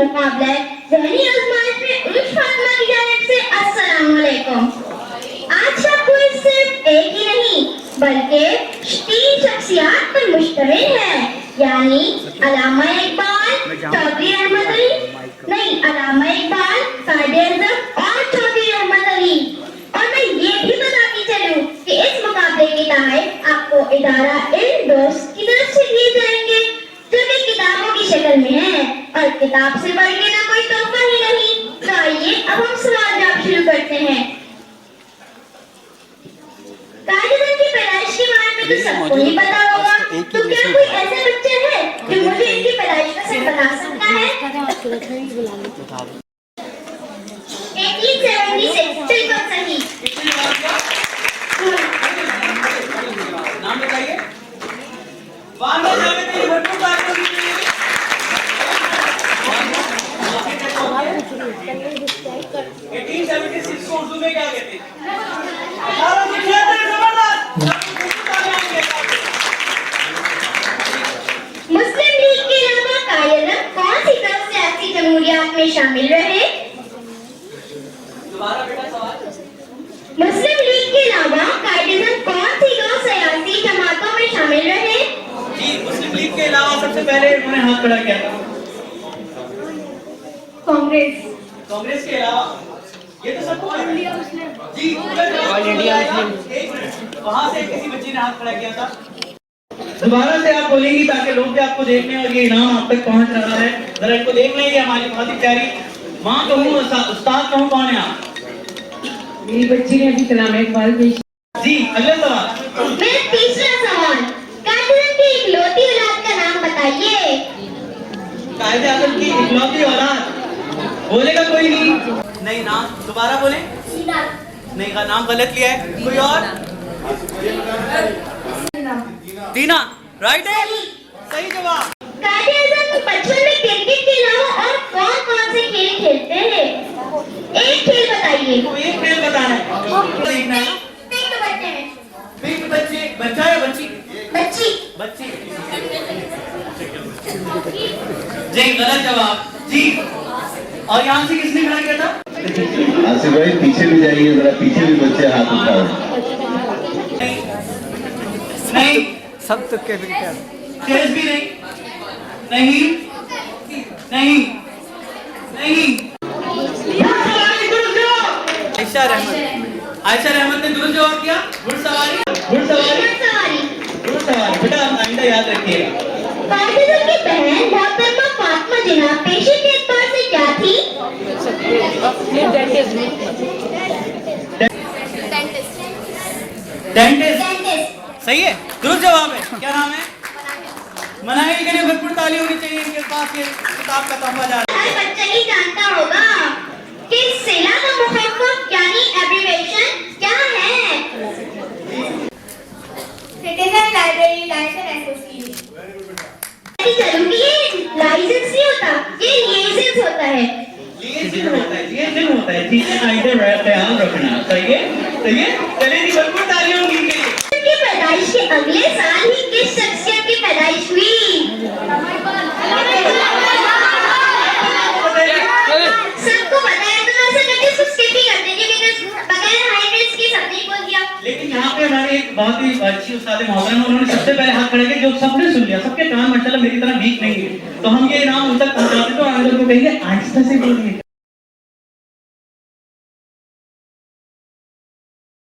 मुकाबला ज़हनी आजमाइश में उर्फ फातिमा की जानिब से अस्सलाम वालेकुम। आज का क्विज सिर्फ एक ही नहीं बल्कि 3 शख्सियात पर मुश्तमिल है, यानी अल्लामा इकबाल, चौधरी अहमद अली, अल्लामा इकबाल, कायद-ए-आज़म और चौधरी अहमद अली। और मैं ये भी बताती चलूं कि इस मुकाबले के तहत आपको इदारा इल्म दोस्त की तरफ से दिए जाएंगे, जो कि किताबों की शक्ल में है और किताब से बढ़ के ना कोई तोहफा ही नहीं। तो आइए अब हम सवाल जवाब शुरू करते हैं। कायद-ए-आज़म की पैदाइश के बारे में तो सबको ही पता होगा, तो क्या कोई ऐसा बच्चा है जो मुझे इनकी पैदाइश का सच बता सकता है? 1876 बिल्कुल सही। नाम बताइए। वांदा जावेद की भरपूर तारीफ कीजिए। 1876 को उर्दू में क्या कहते हैं? मुस्लिम लीग के अलावा कायद-ए-आज़म कौन सी 10 सियासी जमहूरियत में शामिल रहे? दोबारा बेटा सवाल। मुस्लिम लीग के अलावा कायद-ए-आज़म कौन सी 2 सियासी जमातों में शामिल रहे? जी, मुस्लिम लीग के अलावा सबसे पहले उन्होंने हाथ खड़ा किया था कांग्रेस। कांग्रेस के अलावा ये तो सबको ऑल इंडिया मुस्लिम। जी, ऑल इंडिया मुस्लिम। एक मिनट, वहां से किसी बच्ची ने हाथ खड़ा किया था। दोबारा से आप बोलेंगी ताकि लोग भी आपको देख लें और ये इनाम आप तक पहुंच रहा है। जरा इनको देख लें, ये हमारी बहुत ही प्यारी माँ कहूँ उस्ताद कहूँ, कौन है आप? मेरी बच्ची ने अभी कलाम इकबाल पेश। जी, अगला सवाल। मेरा तीसरा सवाल, कायद-ए-आज़म की इकलौती औलाद का नाम बताइए। कायद-ए-आज़म की इकलौती औलाद बोलेगा कोई नहीं? नहीं, नाम दोबारा बोले। नहीं का नाम गलत लिया है। कोई और? दीना, राइट है, सही जवाब। कायद-ए-आज़म बचपन में क्रिकेट के अलावा और कौन-कौन से खेल खेलते हैं? एक खेल बताइए। तो एक खेल बताना है। देखना है। पिंक बच्चे, बच्चा या बच्ची? बच्ची। बच्ची। जी, गलत जवाब। जी, और यहाँ से किसने खड़ा किया था? आसिफ भाई पीछे भी जाइए जरा, पीछे भी बच्चे हाथ उठाओ। नहीं, सब तो के तेज भी नहीं, नहीं, नहीं, नहीं। आयशा रहमत ने दुरुस्त जवाब दिया। घुड़सवारी, घुड़सवारी, घुड़सवारी। बेटा आइंदा याद रखिएगा। कायद-ए-आज़म की बहन मोहतरमा फातिमा जिन्ना पेशे के एतबार से क्या थी? डेंटिस्ट। सही है, दुरुस्त जवाब है। क्या नाम है? मनाई के लिए भरपूर ताली होनी चाहिए इनके पास। ये किताब का तोहफा जा रहा है। हर बच्चा ही जानता होगा कि सिला का मुखफ़्फ़फ़ यानी एब्रिविएशन क्या है? Citizen library licence association. चलूंगी, ये लाइसेंस नहीं होता, ये लाइसेंस होता है। लिएजिन होता है, लिएजिन होता है। ठीक है, आइडिया ख्याल रखना। सही है, सही है। चलिए जी, भरपूर तालियों के लिए। उनकी पैदाइश के अगले साल ही किस शख्सियत की पैदाइश हुई? सबको पता है, तो ऐसा करके उसको skip ही कर देंगे because बगैर highlights के सबने ही बोल दिया। लेकिन यहाँ पे हमारे एक बहुत ही अच्छी उस्ताद मोहतरम, उन्होंने सबसे पहले हाथ खड़े किए, जो सबने सुन लिया। सबके कान माशाल्लाह मेरी तरह वीक नहीं है, तो हम ये इनाम उन तक पहुँचाते तो आगे को कहेंगे आहिस्ता से बोलिए।